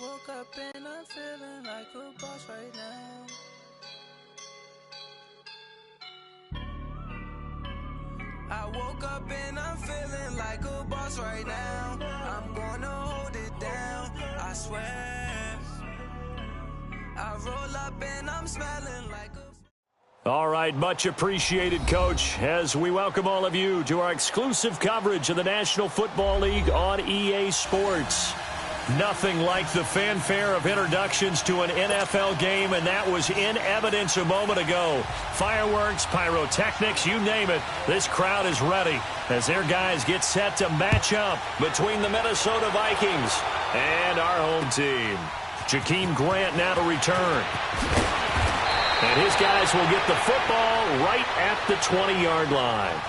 woke up and I'm feeling like a boss right now. I woke up and I'm feeling like a boss right now. I'm gonna hold it down, I swear. I roll up and I'm smelling like a... All right, much appreciated, Coach, as we welcome all of you to our exclusive coverage of the National Football League on EA Sports. Nothing like the fanfare of introductions to an NFL game, and that was in evidence a moment ago. Fireworks, pyrotechnics, you name it, this crowd is ready as their guys get set to match up between the Minnesota Vikings and our home team. Jakeem Grant now to return. And his guys will get the football right at the 20-yard line.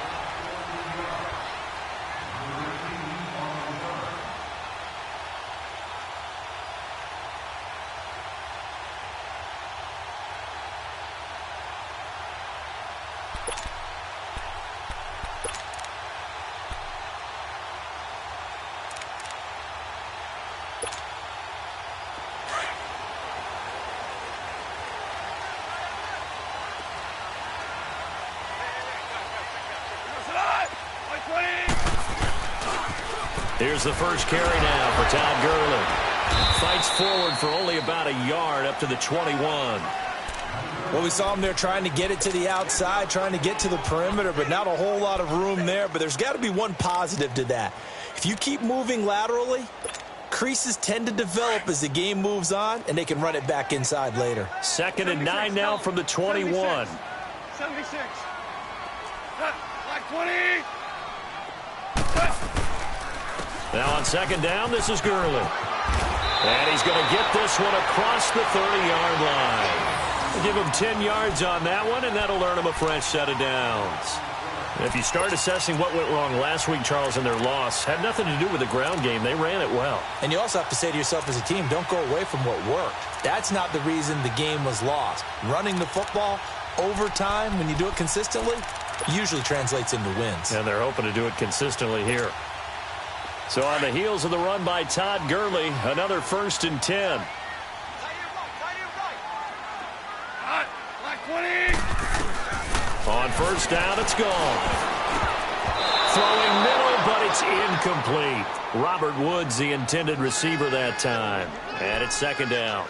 Here's the first carry now for Todd Gurley. Fights forward for only about a yard up to the 21. Well, we saw him there trying to get it to the outside, trying to get to the perimeter, but not a whole lot of room there. But there's got to be one positive to that. If you keep moving laterally, creases tend to develop as the game moves on, and they can run it back inside later. 2nd and 9 now from the 21. 76. Like 20. Now on 2nd down, this is Gurley. And he's going to get this one across the 30-yard line. We'll give him 10 yards on that one, and that'll earn him a fresh set of downs. If you start assessing what went wrong last week, Charles, in their loss, had nothing to do with the ground game. They ran it well. And you also have to say to yourself as a team, don't go away from what worked. That's not the reason the game was lost. Running the football over time, when you do it consistently, usually translates into wins. And they're hoping to do it consistently here. So on the heels of the run by Todd Gurley, another 1st and 10. On 1st down, it's gone. Throwing middle, but it's incomplete. Robert Woods, the intended receiver that time. And it's 2nd down.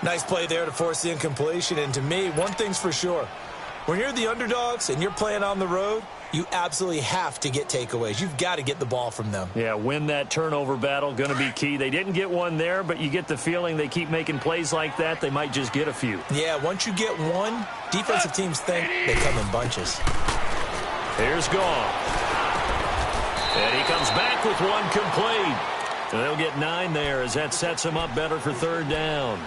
Nice play there to force the incompletion. And to me, one thing's for sure. When you're the underdogs and you're playing on the road, you absolutely have to get takeaways. You've got to get the ball from them. Yeah, win that turnover battle, going to be key. They didn't get one there, but you get the feeling they keep making plays like that, they might just get a few. Yeah, once you get one, defensive teams think they come in bunches. Here's Goff. And he comes back with one complete. And they'll get 9 there as that sets him up better for 3rd down.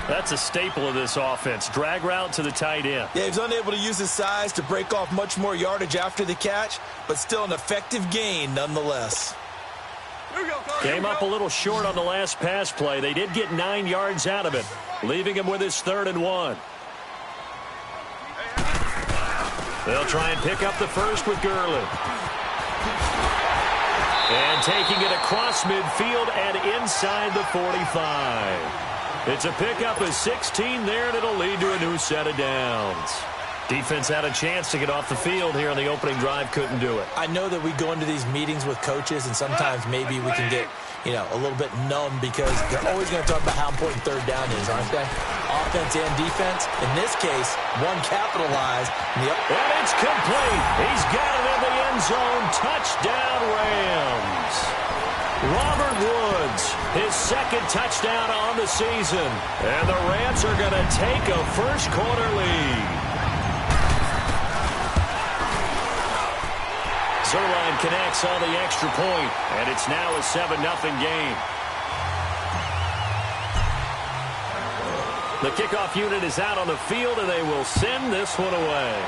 That's a staple of this offense. Drag route to the tight end. Yeah, he's unable to use his size to break off much more yardage after the catch, but still an effective gain nonetheless. Came up a little short on the last pass play. They did get 9 yards out of it, leaving him with his 3rd and 1. They'll try and pick up the first with Gurley. And taking it across midfield and inside the 45. It's a pickup of 16 there, and it'll lead to a new set of downs. Defense had a chance to get off the field here on the opening drive, couldn't do it. I know that we go into these meetings with coaches, and sometimes maybe we can get, a little bit numb because they're always going to talk about how important 3rd down is, aren't they? Offense and defense. In this case, one capitalized. And it's complete. He's got it in the end zone. Touchdown, Rams. Robert Woods, his 2nd touchdown on the season. And the Rams are going to take a first-quarter lead. Zerline connects on the extra point, and it's now a 7-0 game. The kickoff unit is out on the field, and they will send this one away.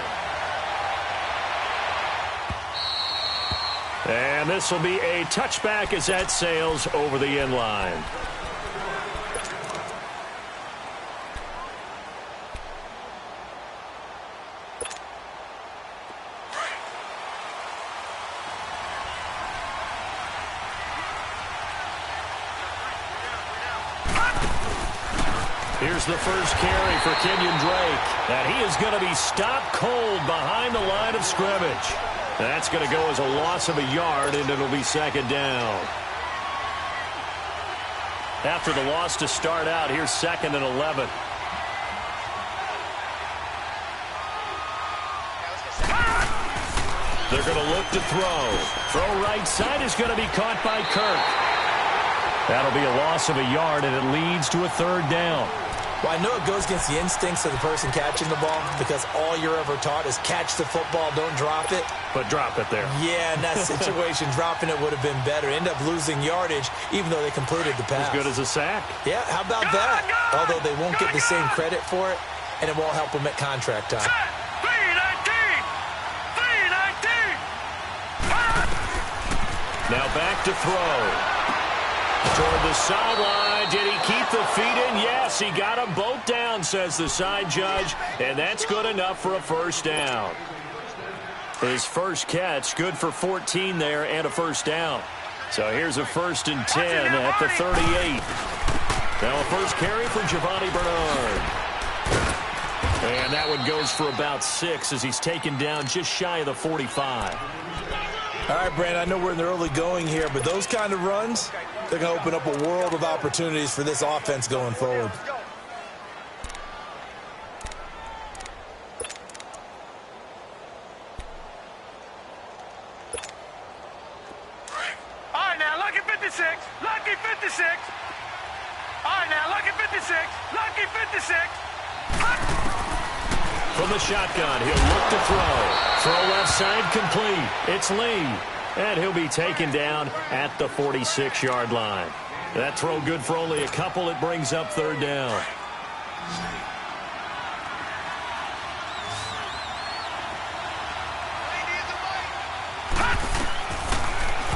And this will be a touchback as that sails over the end line. Here's the first carry for Kenyon Drake. And he is going to be stopped cold behind the line of scrimmage. That's going to go as a loss of a yard, and it'll be second down. After the loss to start out, here's 2nd and 11. They're going to look to throw. Throw right side is going to be caught by Kirk. That'll be a loss of a yard, and it leads to a 3rd down. Well, I know it goes against the instincts of the person catching the ball because all you're ever taught is catch the football, don't drop it. But drop it there. Yeah, in that situation, dropping it would have been better. End up losing yardage, even though they completed the pass. As good as a sack. Yeah, how about that? Although they won't get the same credit for it, and it won't help them at contract time. Now back to throw. Toward the sideline. Did he keep the feet in? Yes, he got them both down, says the side judge. And that's good enough for a 1st down. His first catch, good for 14 there and a 1st down. So here's a 1st and 10 at the 38. Now a first carry for Giovanni Bernard. And that one goes for about 6 as he's taken down just shy of the 45. All right, Brandon, I know we're in the early going here, but those kind of runs, they're going to open up a world of opportunities for this offense going forward. All right, now, lucky 56. Lucky 56. All right, now, lucky 56. Lucky 56. From the shotgun, he'll look to throw. Throw left side complete. It's Lee. And he'll be taken down at the 46-yard line. That throw good for only a couple. It brings up 3rd down.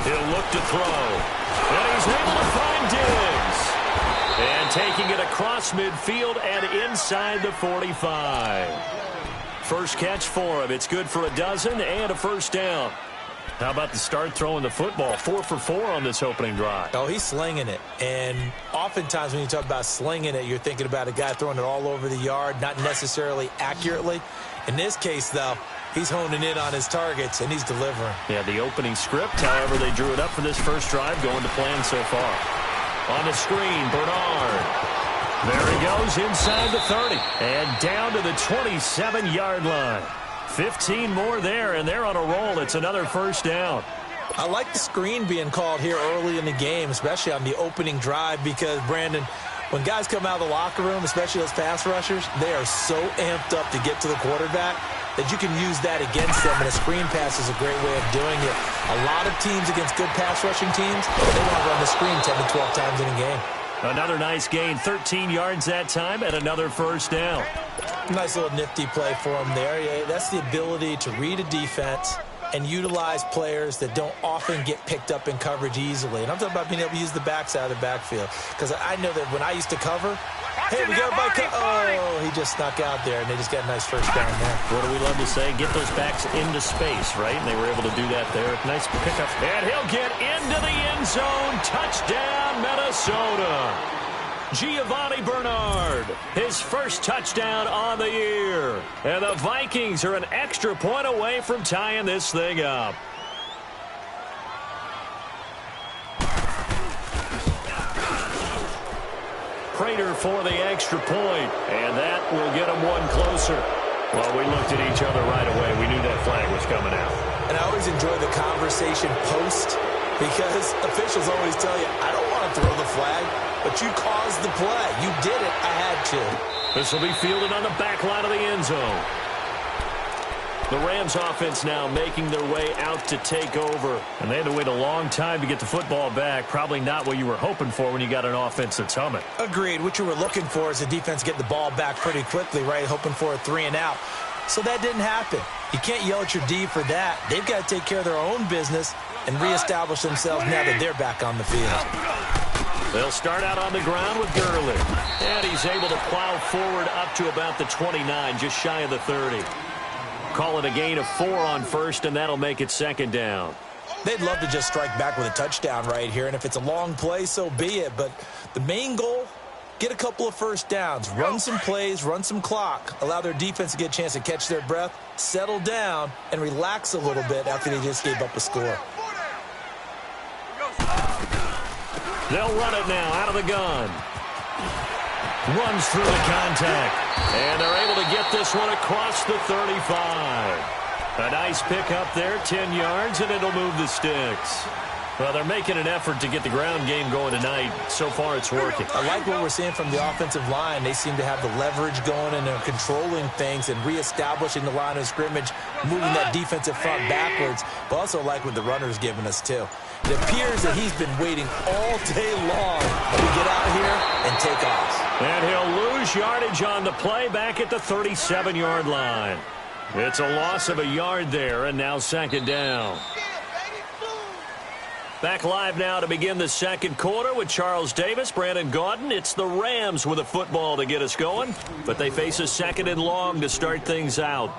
He'll look to throw. And he's able to find Diggs. And taking it across midfield and inside the 45. First catch for him. It's good for a dozen and a 1st down. How about the start throwing the football? 4 for 4 on this opening drive. Oh, he's slinging it. And oftentimes when you talk about slinging it, you're thinking about a guy throwing it all over the yard, not necessarily accurately. In this case, though, he's honing in on his targets, and he's delivering. Yeah, the opening script, however, they drew it up for this first drive, going to plan so far. On the screen, Bernard. There he goes inside the 30 and down to the 27-yard line. 15 more there, and they're on a roll. It's another 1st down. I like the screen being called here early in the game, especially on the opening drive, because, Brandon, when guys come out of the locker room, especially those pass rushers, they are so amped up to get to the quarterback that you can use that against them, and a screen pass is a great way of doing it. A lot of teams against good pass rushing teams, they want to run the screen 10 to 12 times in a game. Another nice gain, 13 yards that time, and another 1st down. Nice little nifty play for him there. Yeah, that's the ability to read a defense and utilize players that don't often get picked up in coverage easily. And I'm talking about being able to use the backside of the backfield. Because I know that when I used to cover, hey, we got everybody. Oh, he just snuck out there, and they just got a nice 1st down there. What do we love to say? Get those backs into space, right? And they were able to do that there. Nice pickup. And he'll get into the end zone. Touchdown, Minnesota. Giovanni Bernard, his first touchdown on the year. And the Vikings are an extra point away from tying this thing up. Prater for the extra point, and that will get them one closer. Well, we looked at each other right away. We knew that flag was coming out. And I always enjoy the conversation post, because officials always tell you, I don't want to throw the flag, but you caused the play. You did it. I had to. This will be fielded on the back line of the end zone. The Rams offense now making their way out to take over. And they had to wait a long time to get the football back. Probably not what you were hoping for when you got an offense that's humming. Agreed. What you were looking for is the defense getting the ball back pretty quickly, right? Hoping for a 3 and out. So that didn't happen. You can't yell at your D for that. They've got to take care of their own business and reestablish themselves now that they're back on the field. They'll start out on the ground with Gurley. And he's able to plow forward up to about the 29, just shy of the 30. Call it a gain of 4 on first, and that'll make it second down. They'd love to just strike back with a touchdown right here, and if it's a long play, so be it. But the main goal, get a couple of first downs, run some plays, run some clock, allow their defense to get a chance to catch their breath, settle down, and relax a little bit after they just gave up a score. They'll run it now out of the gun. Runs through the contact. And they're able to get this one across the 35. A nice pick up there, 10 yards, and it'll move the sticks. Well, they're making an effort to get the ground game going tonight. So far, it's working. I like what we're seeing from the offensive line. They seem to have the leverage going, and they're controlling things and reestablishing the line of scrimmage, moving that defensive front backwards. But also like what the runner's giving us, too. It appears that he's been waiting all day long to get out here and take off. And he'll lose yardage on the play back at the 37-yard line. It's a loss of a yard there, and now second down. Back live now to begin the second quarter with Charles Davis, Brandon Gaudin. It's the Rams with a football to get us going, but they face a second and long to start things out.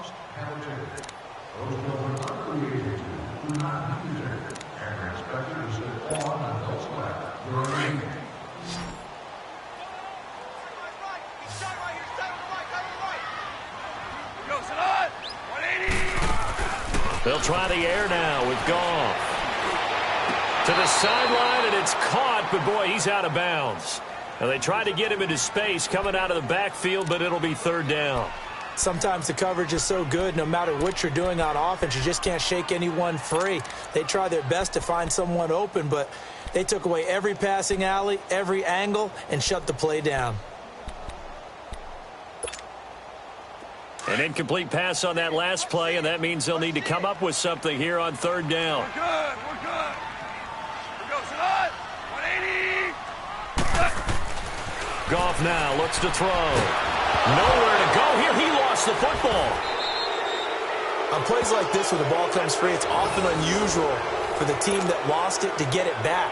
They'll try the air now with Goff. To the sideline, and it's caught, but boy, he's out of bounds. And they try to get him into space coming out of the backfield, but it'll be third down. Sometimes the coverage is so good, no matter what you're doing on offense, you just can't shake anyone free. They try their best to find someone open, but they took away every passing alley, every angle, and shut the play down. An incomplete pass on that last play, and that means they'll need to come up with something here on third down. We're good. We're good. Here goes it on. 180. Goff now looks to throw. Nowhere to go here. He lost the football. On plays like this where the ball comes free, it's often unusual for the team that lost it to get it back.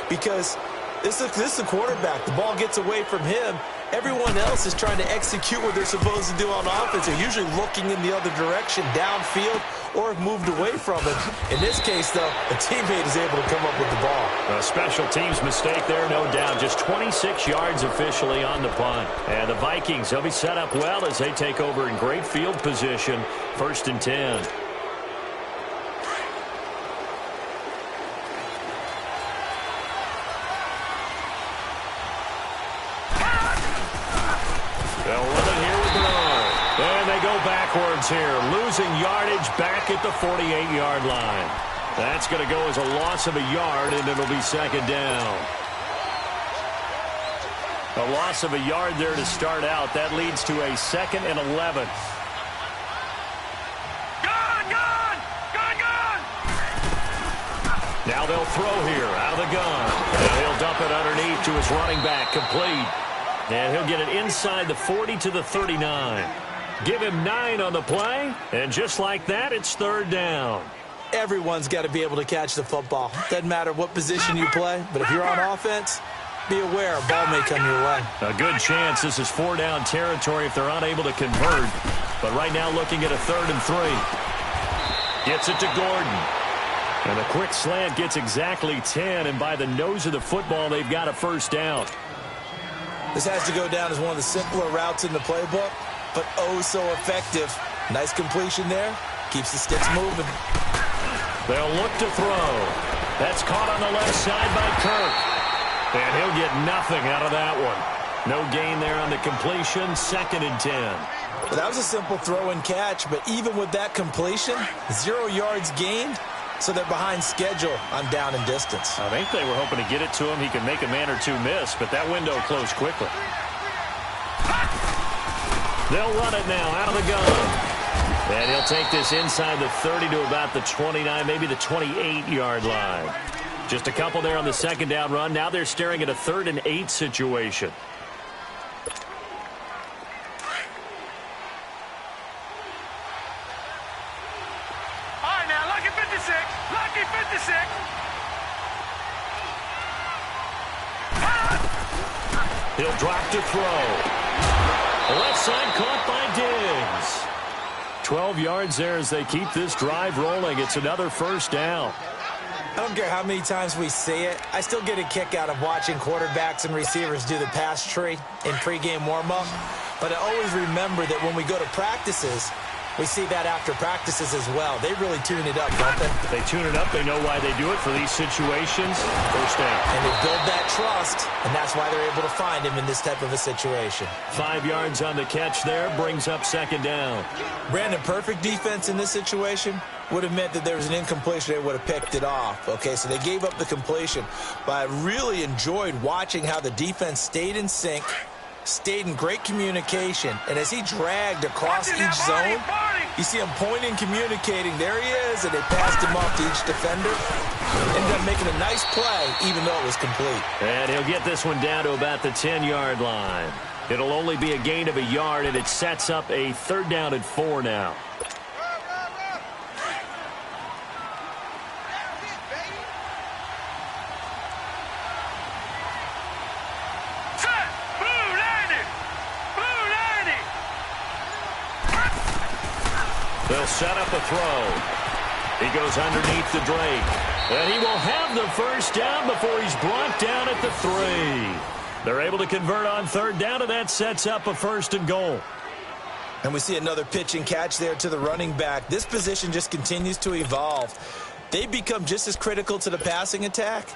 Because this is the quarterback. The ball gets away from him. Everyone else is trying to execute what they're supposed to do on offense. They're usually looking in the other direction, downfield, or have moved away from it. In this case, though, a teammate is able to come up with the ball. A special teams mistake there, no doubt. Just 26 yards officially on the punt. And the Vikings, they'll be set up well as they take over in great field position. 1st and 10. Backwards here, losing yardage back at the 48-yard line. That's going to go as a loss of a yard, and it'll be second down. A loss of a yard there to start out. That leads to a 2nd and 11. Gun! Now they'll throw here out of the gun. And he'll dump it underneath to his running back, complete. And he'll get it inside the 40 to the 39. Give him 9 on the play, and just like that, it's third down. Everyone's got to be able to catch the football. Doesn't matter what position you play, but if you're on offense, be aware a ball may come your way. A good chance this is 4-down territory if they're unable to convert. But right now looking at a 3rd and 3. Gets it to Gordon. And a quick slant gets exactly 10, and by the nose of the football, they've got a first down. This has to go down as one of the simpler routes in the playbook, but oh so effective. Nice completion there. Keeps the sticks moving. They'll look to throw. That's caught on the left side by Kirk. And he'll get nothing out of that one. No gain there on the completion. 2nd and 10. Well, that was a simple throw and catch, but even with that completion, 0 yards gained, so they're behind schedule on down and distance. I think they were hoping to get it to him. He could make a man or two miss, but that window closed quickly. They'll run it now out of the gun. And he'll take this inside the 30 to about the 29, maybe the 28-yard line. Just a couple there on the second down run. Now they're staring at a 3rd and 8 situation. All right, now, lucky 56. Lucky 56. He'll drop to throw. Left side caught by Diggs. 12 yards there as they keep this drive rolling. It's another first down. I don't care how many times we see it. I still get a kick out of watching quarterbacks and receivers do the pass tree in pregame warm-up. But I always remember that when we go to practices, we see that after practices as well. They really tune it up, don't they? They tune it up. They know why they do it for these situations. First down. And they build that trust, and that's why they're able to find him in this type of a situation. 5 yards on the catch there, brings up second down. Brandon, perfect defense in this situation would have meant that there was an incompletion. They would have picked it off. Okay, so they gave up the completion. But I really enjoyed watching how the defense stayed in sync, stayed in great communication, and as he dragged across each zone, you see him pointing, communicating. There he is, and they passed him off to each defender. Ended up making a nice play, even though it was complete. And he'll get this one down to about the 10-yard line. It'll only be a gain of a yard, and it sets up a 3rd down and 4 now. They'll set up a throw. He goes underneath the Drake. And he will have the first down before he's brought down at the 3. They're able to convert on 3rd down, and that sets up a 1st and goal. And we see another pitch and catch there to the running back. This position just continues to evolve. They become just as critical to the passing attack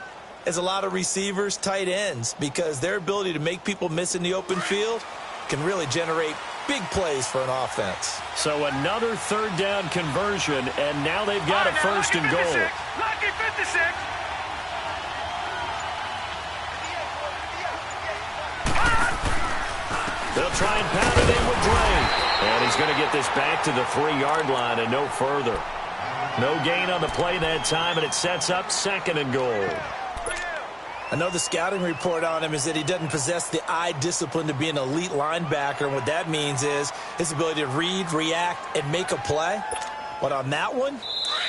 as a lot of receivers, tight ends, because their ability to make people miss in the open field can really generate big plays for an offense. So another 3rd down conversion, and now they've got a 1st and goal. Lucky 56. They'll try and pound it in with Drake. And he's going to get this back to the 3-yard line and no further. No gain on the play that time, and it sets up 2nd and goal. I know the scouting report on him is that he doesn't possess the eye discipline to be an elite linebacker. And what that means is his ability to read, react, and make a play. But on that one,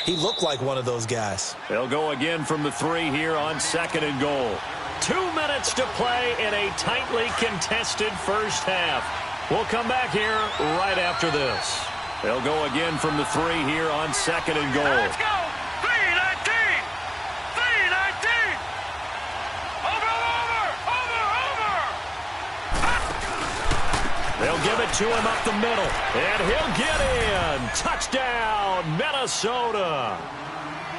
he looked like one of those guys. They'll go again from the 3 here on 2nd and goal. 2 minutes to play in a tightly contested first half. We'll come back here right after this. They'll go again from the 3 here on 2nd and goal. Let's go. 3-19. 3-19. They'll give it to him up the middle, and he'll get in. Touchdown, Minnesota.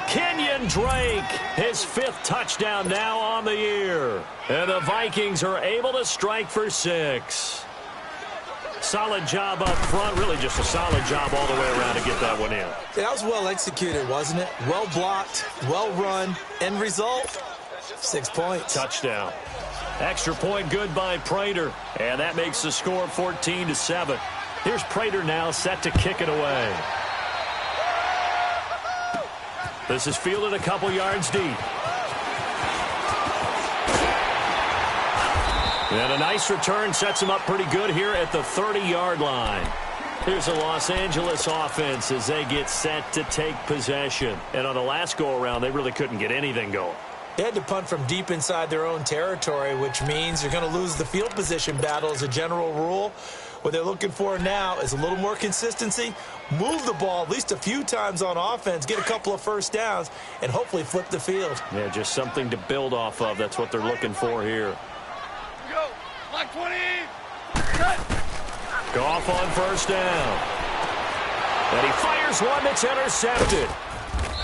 Kenyon Drake, his 5th touchdown now on the year. And the Vikings are able to strike for 6. Solid job up front, really just a solid job all the way around to get that one in. That was well executed, wasn't it? Well blocked, well run, end result, 6 points. Touchdown. Extra point good by Prater, and that makes the score 14-7. Here's Prater now set to kick it away. This is fielded a couple yards deep. And a nice return sets him up pretty good here at the 30-yard line. Here's the Los Angeles offense as they get set to take possession. And on the last go-around, they really couldn't get anything going. They had to punt from deep inside their own territory, which means you're going to lose the field position battle as a general rule. What they're looking for now is a little more consistency, move the ball at least a few times on offense, get a couple of first downs, and hopefully flip the field. Yeah, just something to build off of. That's what they're looking for here. Go. Like 20. Goff on first down. And he fires one that's intercepted.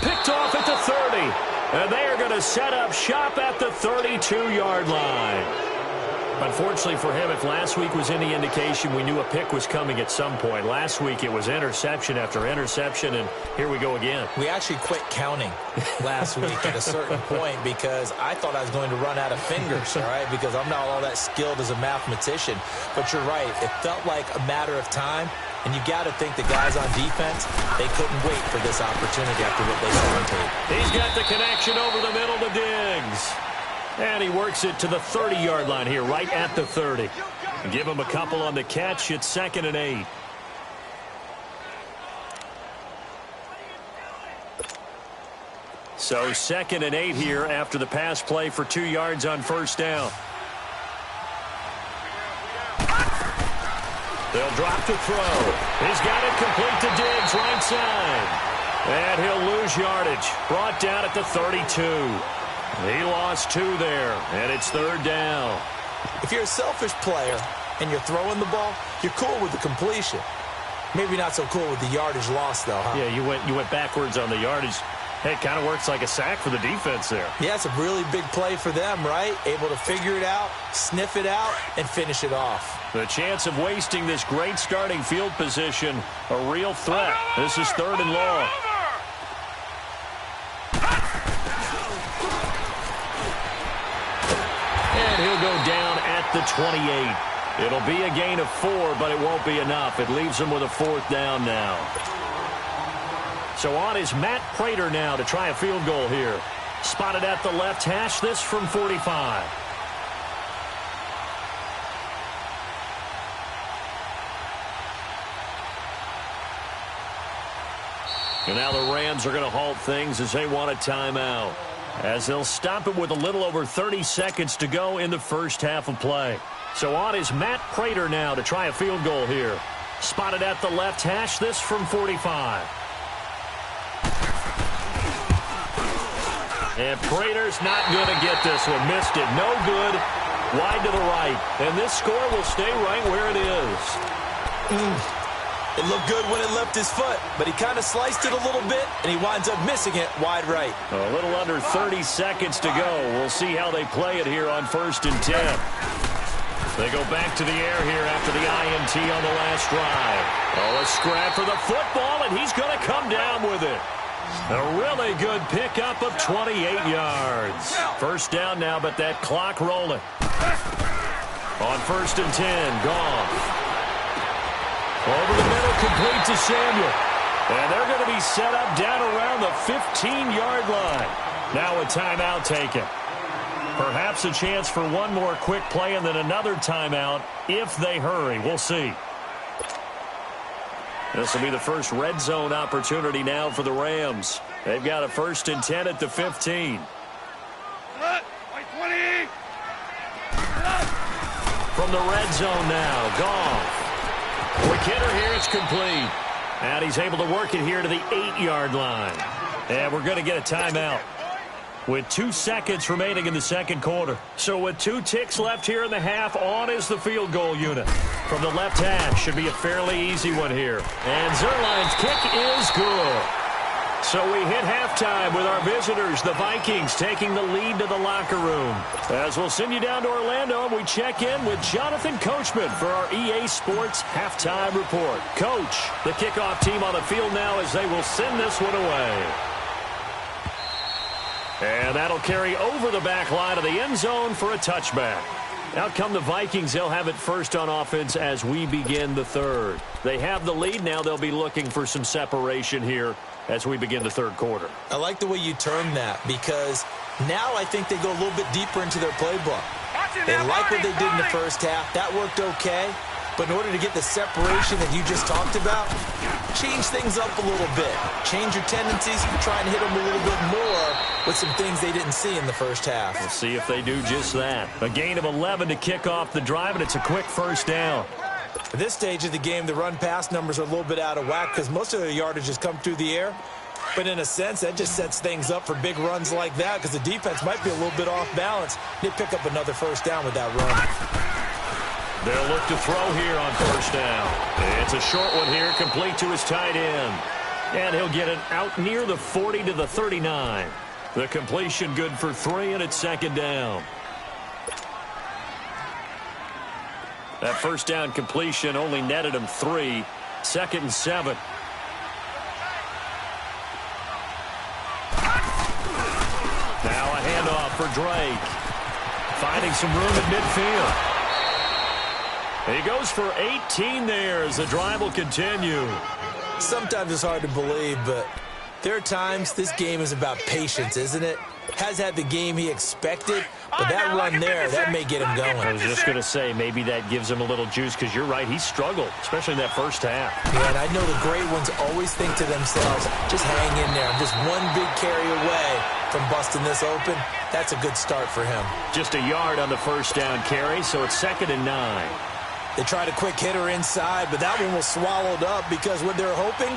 Picked off at the 30. And they are going to set up shop at the 32-yard line. Unfortunately for him, if last week was any indication, we knew a pick was coming at some point. Last week it was interception after interception, and here we go again. We actually quit counting last week at a certain point because I thought I was going to run out of fingers, all right, because I'm not all that skilled as a mathematician. But you're right. It felt like a matter of time. And you got to think the guys on defense, they couldn't wait for this opportunity after what they saw on tape. He's got the connection over the middle to Diggs. And he works it to the 30-yard line here, right at the 30. Give him a couple on the catch. It's 2nd and 8. So 2nd and 8 here after the pass play for 2 yards on first down. They'll drop to throw. He's got it complete to Diggs, right side. And he'll lose yardage. Brought down at the 32. He lost 2 there, and it's 3rd down. If you're a selfish player and you're throwing the ball, you're cool with the completion. Maybe not so cool with the yardage loss, though, huh? Yeah, you went backwards on the yardage. Hey, it kind of works like a sack for the defense there. Yeah, it's a really big play for them, right? Able to figure it out, sniff it out, and finish it off. The chance of wasting this great starting field position, a real threat. This is 3rd and long. And he'll go down at the 28. It'll be a gain of 4, but it won't be enough. It leaves him with a 4th down now. So on is Matt Prater now to try a field goal here. Spotted at the left hash, this from 45. And now the Rams are going to halt things as they want a timeout, as they'll stop it with a little over 30 seconds to go in the first half of play. So on is Matt Prater now to try a field goal here. Spotted at the left hash, this from 45. And Prater's not going to get this one. Missed it. No good. Wide to the right. And this score will stay right where it is. It looked good when it left his foot, but he kind of sliced it a little bit, and he winds up missing it wide right. A little under 30 seconds to go. We'll see how they play it here on 1st and 10. They go back to the air here after the INT on the last drive. Oh, a scrap for the football, and he's going to come down with it. A really good pickup of 28 yards. 1st down now, but that clock rolling. On 1st and 10, Goff. Over the middle, complete to Samuel. And they're going to be set up down around the 15-yard line. Now a timeout taken. Perhaps a chance for one more quick play and then another timeout if they hurry. We'll see. This will be the first red zone opportunity now for the Rams. They've got a 1st and 10 at the 15. From the red zone now, Goff. Quick hitter here, it's complete. And he's able to work it here to the 8-yard line. And we're going to get a timeout with 2 seconds remaining in the 2nd quarter. So with 2 ticks left here in the half, on is the field goal unit. From the left hash, should be a fairly easy one here. And Zerline's kick is good. So we hit halftime with our visitors, the Vikings, taking the lead to the locker room. As we'll send you down to Orlando, we check in with Jonathan Coachman for our EA Sports Halftime Report. Coach, the kickoff team on the field now as they will send this one away. And that'll carry over the back line of the end zone for a touchback. Out come the Vikings. They'll have it first on offense as we begin the 3rd. They have the lead. Now they'll be looking for some separation here as we begin the 3rd quarter. I like the way you term that, because now I think they go a little bit deeper into their playbook. They like what they did in the first half. That worked okay. But in order to get the separation that you just talked about, change things up a little bit. Change your tendencies, try and hit them a little bit more with some things they didn't see in the first half. We'll see if they do just that. A gain of 11 to kick off the drive, and it's a quick 1st down. At this stage of the game, the run-pass numbers are a little bit out of whack because most of their yardage has come through the air. But in a sense, that just sets things up for big runs like that because the defense might be a little bit off balance. They pick up another 1st down with that run. They'll look to throw here on 1st down. It's a short one here, complete to his tight end. And he'll get it out near the 40 to the 39. The completion good for 3, and it's 2nd down. That 1st down completion only netted him 3. 2nd and 7. Now a handoff for Drake. Finding some room at midfield. He goes for 18 there as the drive will continue. Sometimes it's hard to believe, but there are times this game is about patience, isn't it? Has had the game he expected, but that run there, that may get him going. I was just going to say, maybe that gives him a little juice, because you're right, he struggled, especially in that first half. Yeah, and I know the great ones always think to themselves, just hang in there. I'm just one big carry away from busting this open. That's a good start for him. Just a yard on the 1st down carry, so it's 2nd and 9. They tried a quick hitter inside, but that one was swallowed up because what they're hoping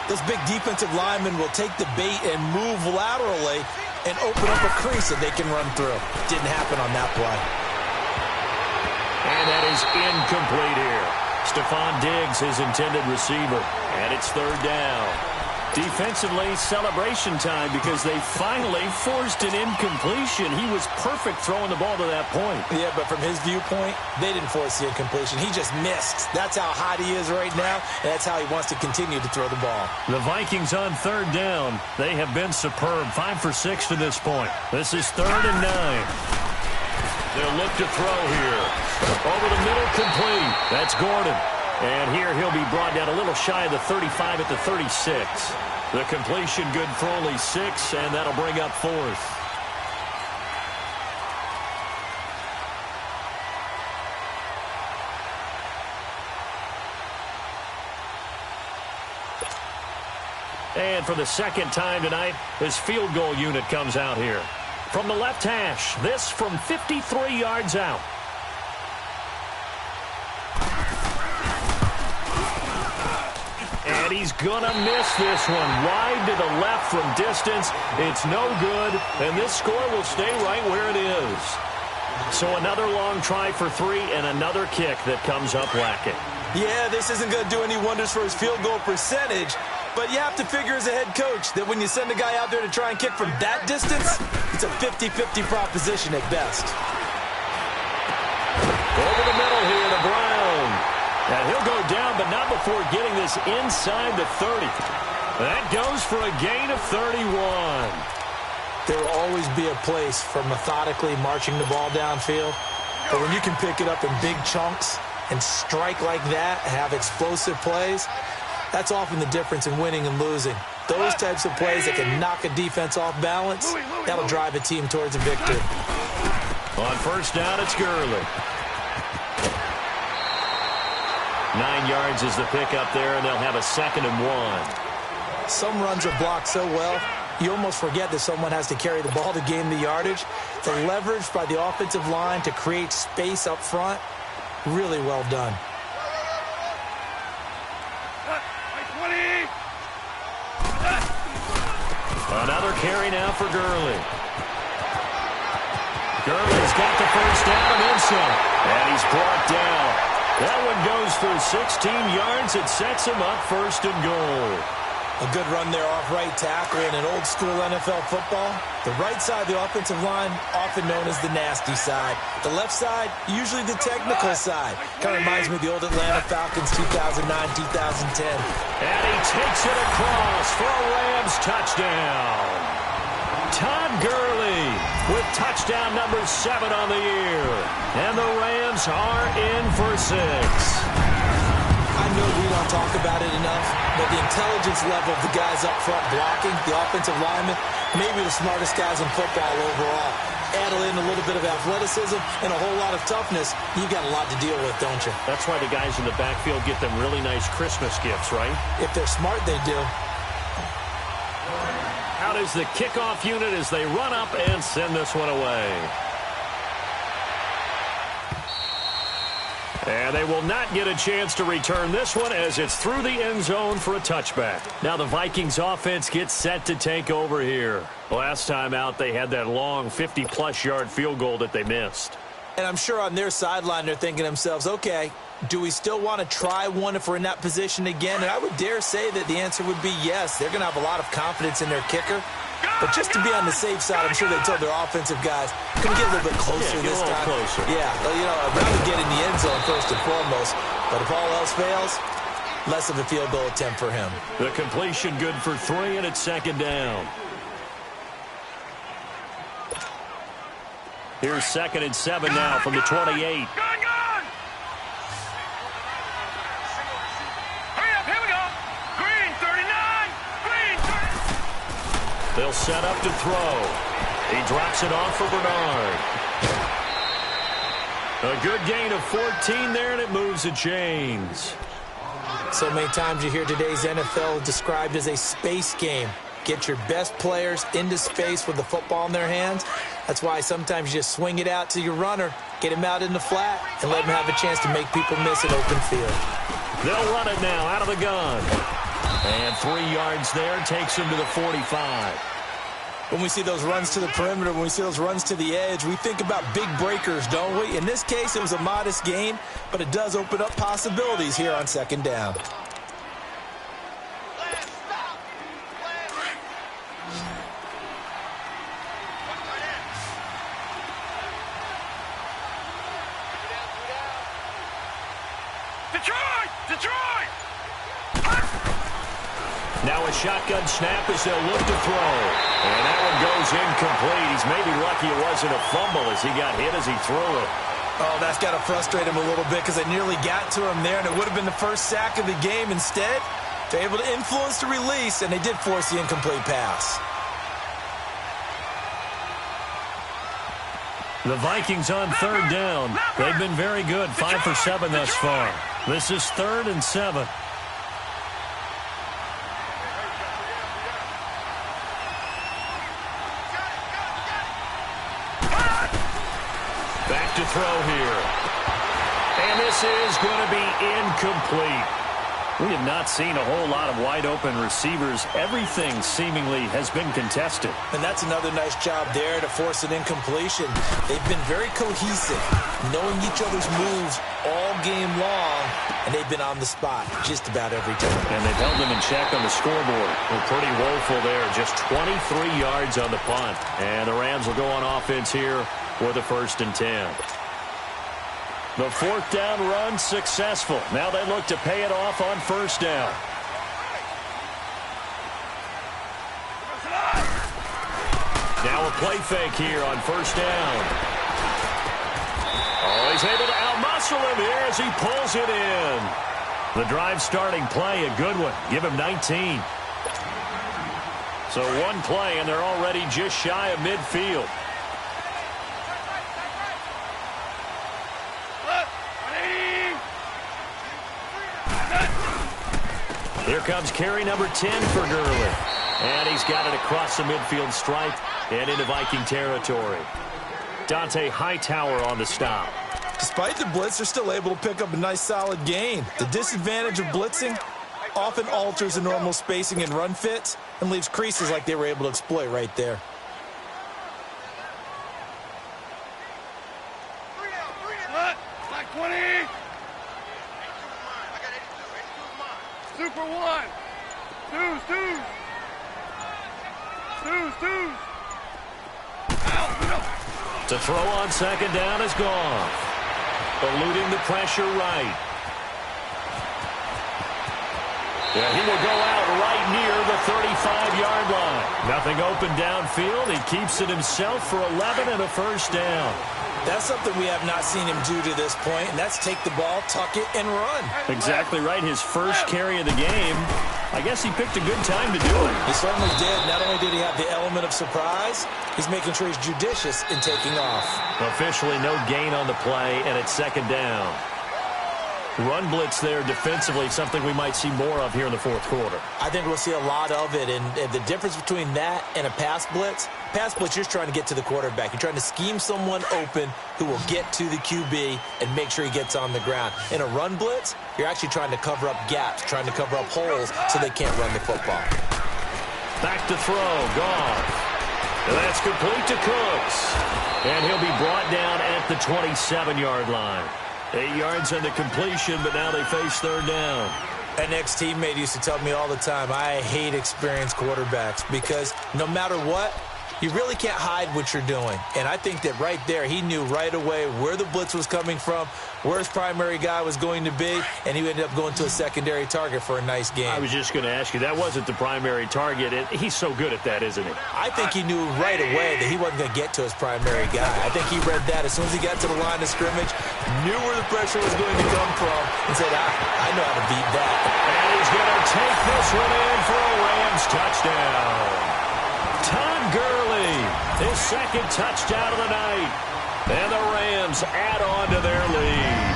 Those big defensive linemen will take the bait and move laterally and open up a crease that they can run through. Didn't happen on that play. And that is incomplete here. Stephon Diggs, his intended receiver. And it's third down. Defensively, celebration time because they finally forced an incompletion. He was perfect throwing the ball to that point. Yeah, but from his viewpoint, they didn't force the incompletion. He just missed. That's how hot he is right now, and that's how he wants to continue to throw the ball. The Vikings on third down. They have been superb. 5 for 6 to this point. This is 3rd and 9. They'll look to throw here. Over the middle, complete. That's Gordon. And here he'll be brought down a little shy of the 35 at the 36. The completion good for only 6, and that'll bring up 4th. And for the second time tonight, his field goal unit comes out here. From the left hash, this from 53 yards out. And he's going to miss this one. Wide to the left from distance. It's no good, and this score will stay right where it is. So another long try for 3 and another kick that comes up lacking. Yeah, this isn't going to do any wonders for his field goal percentage, but you have to figure as a head coach that when you send a guy out there to try and kick from that distance, it's a 50-50 proposition at best. Over the middle here to Brown. And he'll go down, but not before getting this inside the 30. That goes for a gain of 31. There will always be a place for methodically marching the ball downfield, but when you can pick it up in big chunks and strike like that, have explosive plays, that's often the difference in winning and losing. Those types of plays that can knock a defense off balance, that'll drive a team towards a victory. On first down, it's Gurley. 9 yards is the pickup there, and they'll have a 2nd and 1. Some runs are blocked so well, you almost forget that someone has to carry the ball to gain the yardage. The leverage by the offensive line to create space up front, really well done. Another carry now for Gurley. Gurley's got the first down and then some. And he's brought down. That one goes for 16 yards. It sets him up 1st and goal. A good run there off right tackle in an old-school NFL football. The right side of the offensive line, often known as the nasty side. The left side, usually the technical side. Kind of reminds me of the old Atlanta Falcons 2009-2010. And he takes it across for a Rams touchdown. Todd Gurley with touchdown number 7 on the year. And the Rams are in for 6. I know we don't talk about it enough, but the intelligence level of the guys up front blocking, the offensive linemen, maybe the smartest guys in football overall. Add in a little bit of athleticism and a whole lot of toughness, you've got a lot to deal with, don't you? That's why the guys in the backfield get them really nice Christmas gifts, right? If they're smart, they do. Out is the kickoff unit as they run up and send this one away. And they will not get a chance to return this one as it's through the end zone for a touchback. Now the Vikings offense gets set to take over here. Last time out, they had that long 50-plus yard field goal that they missed. And I'm sure on their sideline they're thinking to themselves, okay, do we still want to try one if we're in that position again? And I would dare say that the answer would be yes. They're going to have a lot of confidence in their kicker. But just to be on the safe side, I'm sure they told their offensive guys, can we get a little bit closer this time? Closer. Yeah, well, you know, I'd rather get in the end zone first and foremost. But if all else fails, less of a field goal attempt for him. The completion good for 3, and it's 2nd down. Here's 2nd and 7 now from the 28. They'll set up to throw. He drops it off for Bernard. A good gain of 14 there, and it moves the chains. So many times you hear today's NFL described as a space game. Get your best players into space with the football in their hands. That's why sometimes you just swing it out to your runner, get him out in the flat, and let him have a chance to make people miss an open field. They'll run it now out of the gun. And 3 yards there takes him to the 45. When we see those runs to the perimeter, when we see those runs to the edge, we think about big breakers, don't we? In this case, it was a modest gain, but it does open up possibilities here on second down. Detroit! Now a shotgun snap as they'll look to throw. And that one goes incomplete. He's maybe lucky it wasn't a fumble as he got hit as he threw it. Oh, that's got to frustrate him a little bit because they nearly got to him there, and it would have been the first sack of the game. Instead, they're able to influence the release, and they did force the incomplete pass. The Vikings on third down. They've been very good, 5 for 7 thus far. This is 3rd and 7. Back to throw here. And this is going to be incomplete. We have not seen a whole lot of wide-open receivers. Everything seemingly has been contested. And that's another nice job there to force an incompletion. They've been very cohesive, knowing each other's moves all game long, and they've been on the spot just about every time. And they've held them in check on the scoreboard. We're pretty woeful there. Just 23 yards on the punt. And the Rams will go on offense here with a 1st and 10. The 4th down run successful. Now they look to pay it off on 1st down. Now a play fake here on 1st down. Oh, he's able to outmuscle him here as he pulls it in. The drive starting play, a good one. Give him 19. So one play, and they're already just shy of midfield. Here comes carry number 10 for Gurley. And he's got it across the midfield stripe and into Viking territory. Dante Hightower on the stop. Despite the blitz, they're still able to pick up a nice solid gain. The disadvantage of blitzing often alters the normal spacing and run fits and leaves creases like they were able to exploit right there. Like 20. Super 1. Twos. To throw on second down is gone. Eluding the pressure right. Yeah, he will go out right near the 35-yard line. Nothing open downfield. He keeps it himself for 11 and a 1st down. That's something we have not seen him do to this point, and that's take the ball, tuck it, and run. Exactly right. His first carry of the game. I guess he picked a good time to do it. He certainly did. Not only did he have the element of surprise, he's making sure he's judicious in taking off. Officially no gain on the play, and it's 2nd down. Run blitz there defensively, something we might see more of here in the 4th quarter. I think we'll see a lot of it, and the difference between that and a pass blitz, you're trying to get to the quarterback. You're trying to scheme someone open who will get to the QB and make sure he gets on the ground. In a run blitz, you're actually trying to cover up gaps, trying to cover up holes so they can't run the football. Back to throw, Goff. And that's complete to Cooks. And he'll be brought down at the 27-yard line. 8 yards on the completion, but now they face 3rd down. An ex-teammate used to tell me all the time, I hate experienced quarterbacks because no matter what, you really can't hide what you're doing. And I think that right there, he knew right away where the blitz was coming from, where his primary guy was going to be, and he ended up going to a secondary target for a nice game. I was just going to ask you, that wasn't the primary target. He's so good at that, isn't he? I think he knew right away that he wasn't going to get to his primary guy. I think he read that as soon as he got to the line of scrimmage, knew where the pressure was going to come from, and said, I know how to beat that. And he's going to take this one in for a Rams touchdown. Todd Gurley, his 2nd touchdown of the night. And the Rams add on to their lead.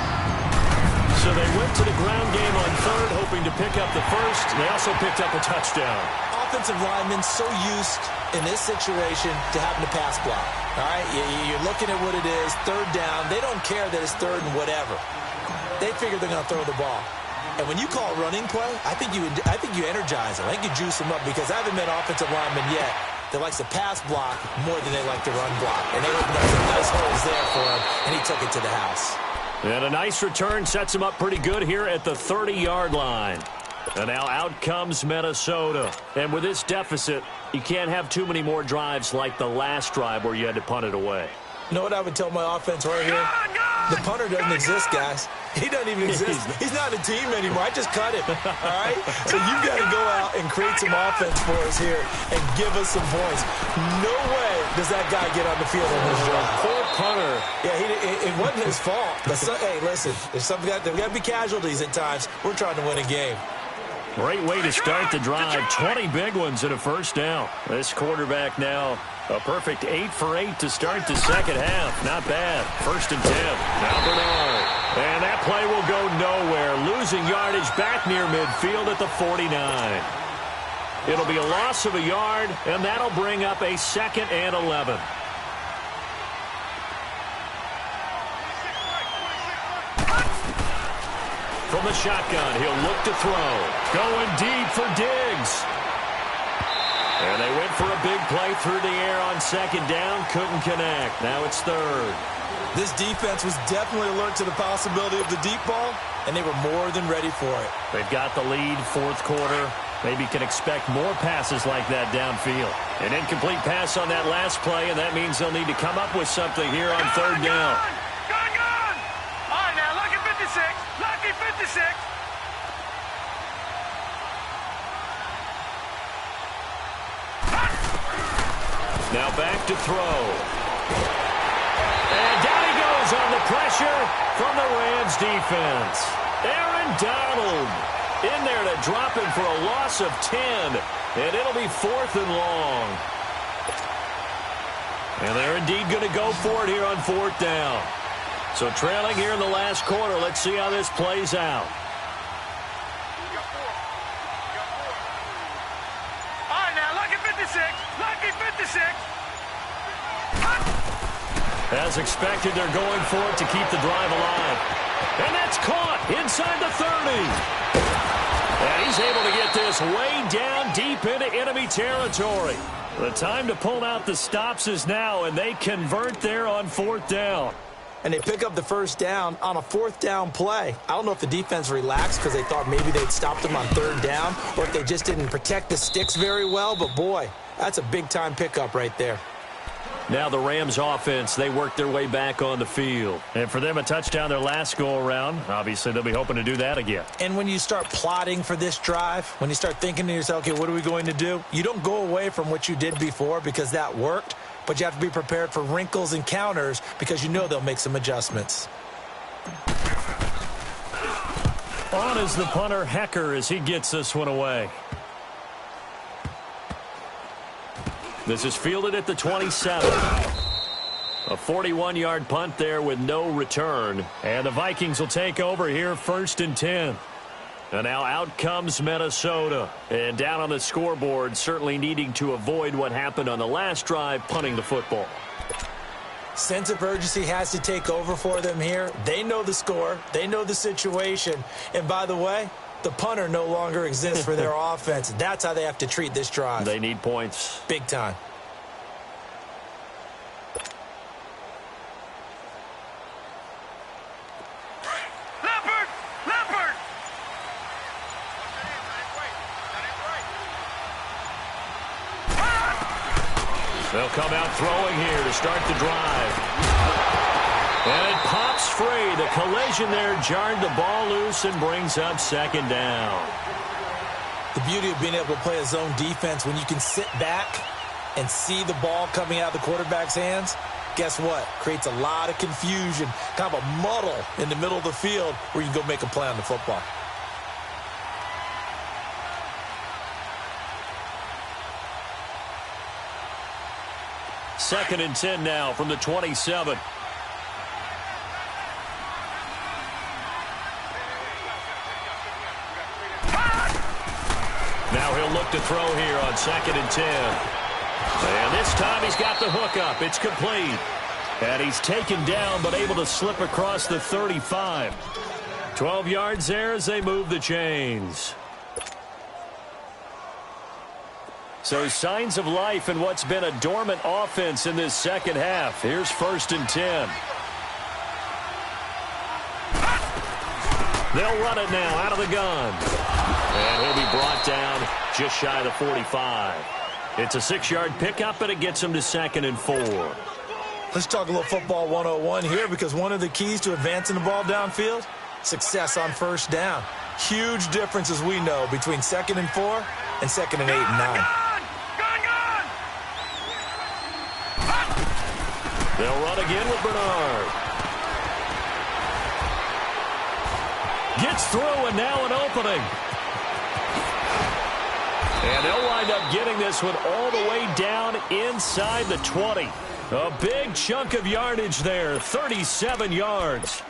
So they went to the ground game on 3rd, hoping to pick up the 1st. They also picked up a touchdown. Offensive linemen so used in this situation to having to pass block. All right, you're looking at what it is, 3rd down. They don't care that it's 3rd and whatever. They figure they're going to throw the ball. And when you call a running play, I think you energize them. I think you juice them up because I haven't met offensive lineman yet that likes to pass block more than they like to run block. And they opened up some nice holes there for him, and he took it to the house. And a nice return sets him up pretty good here at the 30-yard line. And now out comes Minnesota. And with this deficit, you can't have too many more drives like the last drive where you had to punt it away. You know what I would tell my offense right here? The punter doesn't exist, guys. He doesn't even exist. He's not a team anymore. I just cut him, all right? So you've got to go out and create some offense for us here and give us some points. No way does that guy get on the field on this drive. Poor punter. Yeah, it wasn't his fault. But hey, listen, there's got to be casualties at times. We're trying to win a game. Great way to start the drive. 20 big ones and a first down. This quarterback now a perfect 8 for 8 to start the second half. Not bad. 1st and 10. Now Bernard. And that play will go nowhere. Losing yardage back near midfield at the 49. It'll be a loss of a yard, and that'll bring up a 2nd and 11. From the shotgun, he'll look to throw. Going deep for Diggs. And they went for a big play through the air on 2nd down. Couldn't connect. Now it's 3rd. This defense was definitely alert to the possibility of the deep ball, and they were more than ready for it. They've got the lead, 4th quarter. Maybe can expect more passes like that downfield. An incomplete pass on that last play, and that means they'll need to come up with something here on 3rd down. Gun! All right, now, lucky 56. Lucky 56. Now back to throw. And down he goes on the pressure from the Rams defense. Aaron Donald in there to drop him for a loss of 10. And it'll be 4th and long. And they're indeed going to go for it here on 4th down. So trailing here in the last quarter. Let's see how this plays out. All right, now, lucky 56. Lucky 56. As expected, they're going for it to keep the drive alive. And that's caught inside the 30. And he's able to get this way down deep into enemy territory. The time to pull out the stops is now, and they convert there on 4th down. And they pick up the 1st down on a 4th down play. I don't know if the defense relaxed because they thought maybe they'd stopped them on 3rd down, or if they just didn't protect the sticks very well. But, boy, that's a big-time pickup right there. Now the Rams offense, they work their way back on the field. And for them, a touchdown their last go-around. Obviously, they'll be hoping to do that again. And when you start plotting for this drive, when you start thinking to yourself, okay, what are we going to do? You don't go away from what you did before because that worked, but you have to be prepared for wrinkles and counters because you know they'll make some adjustments. On is the punter, Hecker, as he gets this one away. This is fielded at the 27. A 41-yard punt there with no return. And the Vikings will take over here 1st and 10. And now out comes Minnesota. And down on the scoreboard, certainly needing to avoid what happened on the last drive, punting the football. Sense of urgency has to take over for them here. They know the score. They know the situation. And by the way, the punter no longer exists for their offense. That's how they have to treat this drive. They need points. Big time. Leopard! They'll come out throwing here to start the drive. And it pops free. The collision there jarred the ball loose and brings up 2nd down. The beauty of being able to play a zone defense when you can sit back and see the ball coming out of the quarterback's hands, guess what? Creates a lot of confusion, kind of a muddle in the middle of the field where you can go make a play on the football. Second and 10 now from the 27. Now he'll look to throw here on 2nd and 10. And this time he's got the hook up. It's complete. And he's taken down but able to slip across the 35. 12 yards there as they move the chains. So signs of life in what's been a dormant offense in this second half. Here's 1st and 10. They'll run it now out of the gun. And he'll be brought down just shy of the 45. It's a 6-yard pickup, and it gets him to 2nd and 4. Let's talk a little football 101 here, because one of the keys to advancing the ball downfield, success on 1st down. Huge difference, as we know, between 2nd and 4 and 2nd and 8 and 9. They'll run again with Bernard. Gets through, and now an opening. And they'll wind up getting this one all the way down inside the 20. A big chunk of yardage there, 37 yards.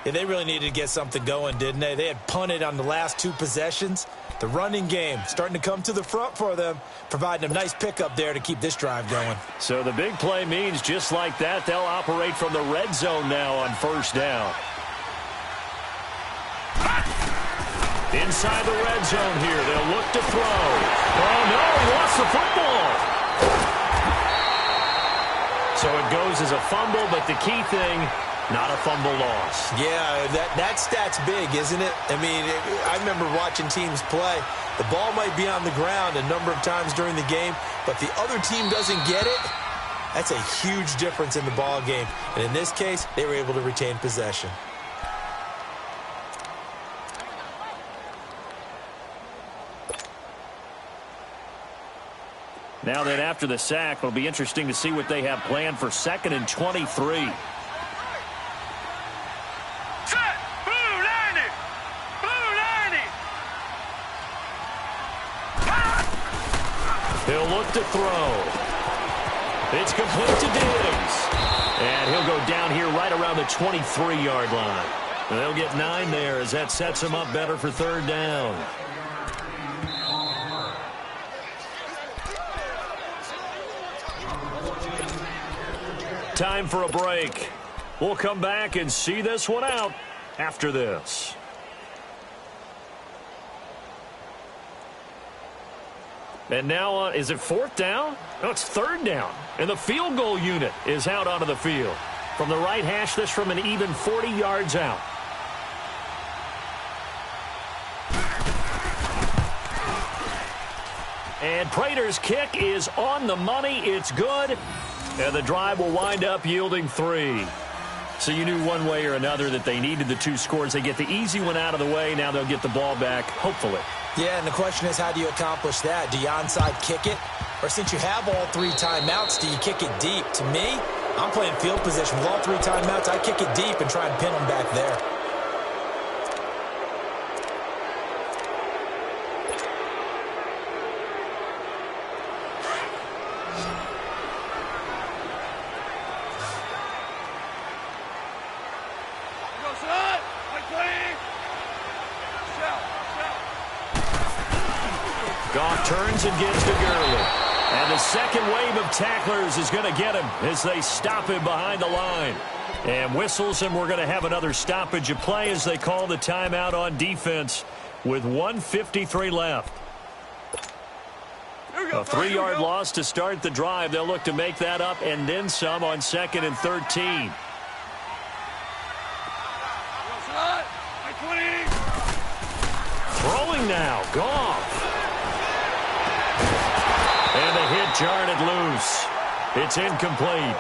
Yeah, they really needed to get something going, didn't they? They had punted on the last 2 possessions. The running game starting to come to the front for them, providing a nice pickup there to keep this drive going. So the big play means just like that, they'll operate from the red zone now on 1st down. Inside the red zone here, they'll look to throw. Oh, no, he lost the football. So it goes as a fumble, but the key thing, not a fumble loss. Yeah, that stat's big, isn't it? I mean, I remember watching teams play. The ball might be on the ground a number of times during the game, but the other team doesn't get it. That's a huge difference in the ball game. And in this case, they were able to retain possession. Now then, after the sack, it'll be interesting to see what they have planned for 2nd and 23. Set! Blue 90! Blue 90! He'll look to throw. It's complete to Diggs. And he'll go down here right around the 23-yard line. And they'll get 9 there as that sets him up better for 3rd down. Time for a break. We'll come back and see this one out after this. And now, is it 4th down? No, it's 3rd down. And the field goal unit is out onto the field. From the right hash, this from an even 40 yards out. And Prater's kick is on the money. It's good. And the drive will wind up yielding 3. So you knew one way or another that they needed the 2 scores. They get the easy one out of the way. Now they'll get the ball back, hopefully. Yeah, and the question is, how do you accomplish that? Do you onside kick it? Or since you have all 3 timeouts, do you kick it deep? To me, I'm playing field position. With all 3 timeouts, I kick it deep and try and pin them back there. Goff turns and gets to Gurley. And the second wave of tacklers is going to get him as they stop him behind the line. And whistles, and we're going to have another stoppage of play as they call the timeout on defense with 1:53 left. A 3-yard loss to start the drive. They'll look to make that up and then some on 2nd and 13. Throwing now, Goff. And the hit jarred it loose. It's incomplete.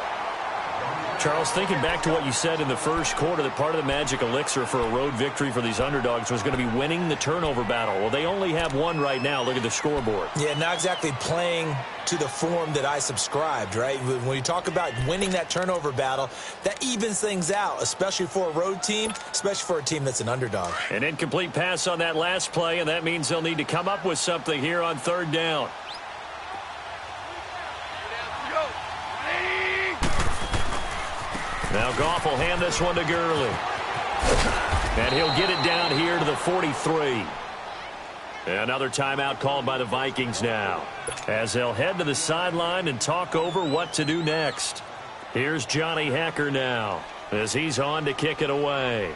Charles, thinking back to what you said in the first quarter, that part of the magic elixir for a road victory for these underdogs was going to be winning the turnover battle. Well, they only have 1 right now. Look at the scoreboard. Yeah, not exactly playing to the form that I subscribed, right? When you talk about winning that turnover battle, that evens things out, especially for a road team, especially for a team that's an underdog. An incomplete pass on that last play, and that means they'll need to come up with something here on 3rd down. Now Goff will hand this one to Gurley. And he'll get it down here to the 43. Another timeout called by the Vikings now, as they'll head to the sideline and talk over what to do next. Here's Johnny Hacker now, as he's on to kick it away.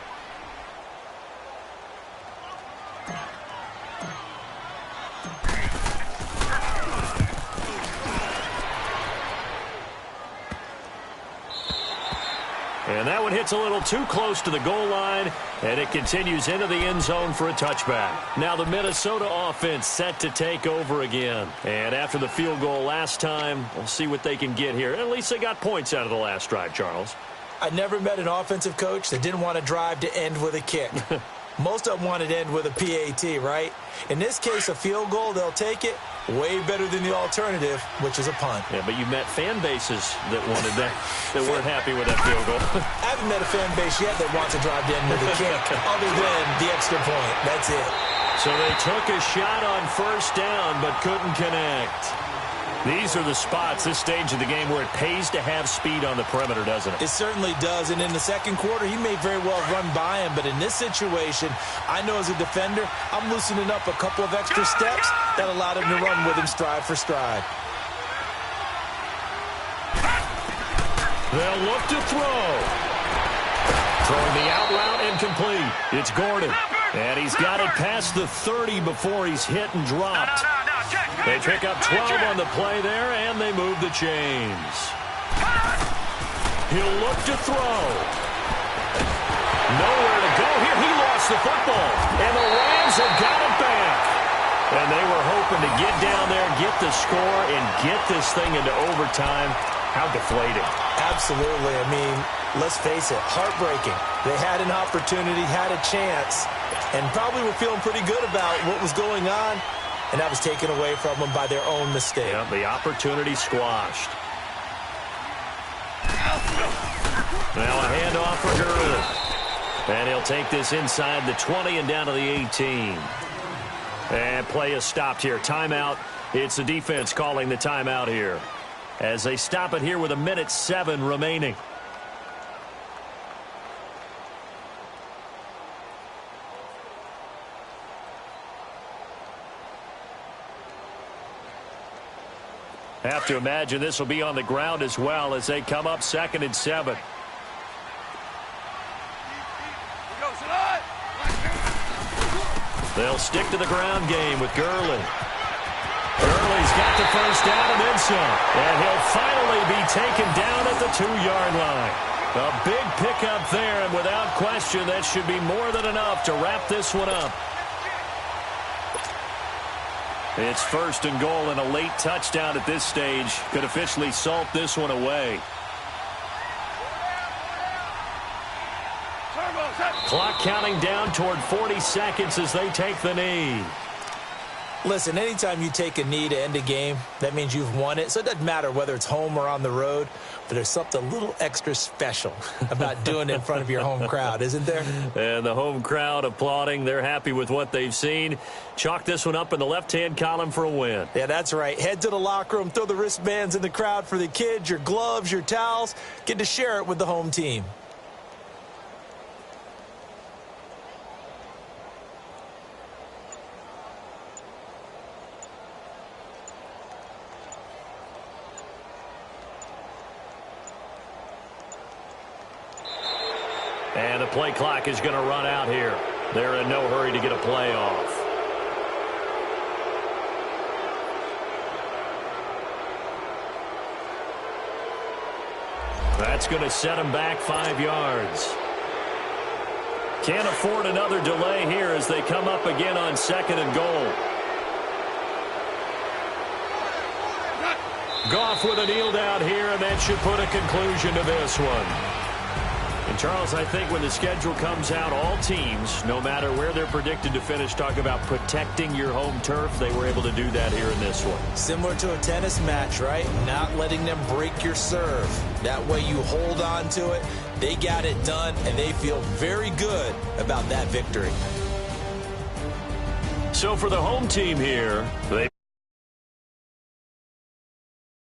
And that one hits a little too close to the goal line, and it continues into the end zone for a touchback. Now the Minnesota offense set to take over again. And after the field goal last time, we'll see what they can get here. At least they got points out of the last drive, Charles. I never met an offensive coach that didn't want to drive to end with a kick. Most of them wanted to end with a PAT, right? In this case, a field goal, they'll take it. Way better than the alternative, which is a punt. Yeah, but you met fan bases that wanted that, that weren't happy with that field goal. I haven't met a fan base yet that wants to drive in with a kick, other than the extra point. That's it. So they took a shot on first down, but couldn't connect. These are the spots, this stage of the game, where it pays to have speed on the perimeter, doesn't it? It certainly does, and in the second quarter, he may very well run by him, but in this situation, I know as a defender, I'm loosening up a couple of extra steps that allowed him to run with him stride for stride. They'll look to throw. Throwing the out route incomplete. It's Gordon, and he's got it past the 30 before he's hit and dropped. They pick up 12 on the play there, and they move the chains. He'll look to throw. Nowhere to go here. He lost the football, and the Rams have got it back. And they were hoping to get down there, get the score, and get this thing into overtime. How deflating. Absolutely. I mean, let's face it, heartbreaking. They had an opportunity, had a chance, and probably were feeling pretty good about what was going on. And that was taken away from them by their own mistake. Yeah, the opportunity squashed. Now a handoff for Gurley. And he'll take this inside the 20 and down to the 18. And play is stopped here. Timeout. It's the defense calling the timeout here, as they stop it here with 1:07 remaining. Have to imagine this will be on the ground as well as they come up 2nd and 7. They'll stick to the ground game with Gurley. Gurley's got the first down and then some. And he'll finally be taken down at the 2-yard line. A big pickup there, and without question, that should be more than enough to wrap this one up. It's 1st and goal, and a late touchdown at this stage could officially salt this one away. Clock counting down toward 40 seconds as they take the knee. Listen, anytime you take a knee to end a game, that means you've won it. So it doesn't matter whether it's home or on the road, but there's something a little extra special about doing it in front of your home crowd, isn't there? And the home crowd applauding. They're happy with what they've seen. Chalk this one up in the left-hand column for a win. Yeah, that's right. Head to the locker room, throw the wristbands in the crowd for the kids, your gloves, your towels. Get to share it with the home team. And the play clock is going to run out here. They're in no hurry to get a play off. That's going to set them back 5 yards. Can't afford another delay here as they come up again on 2nd and goal. Goff with a kneel down here, and that should put a conclusion to this one. And, Charles, I think when the schedule comes out, all teams, no matter where they're predicted to finish, talk about protecting your home turf. They were able to do that here in this one. Similar to a tennis match, right? Not letting them break your serve. That way you hold on to it. They got it done, and they feel very good about that victory. So for the home team here, they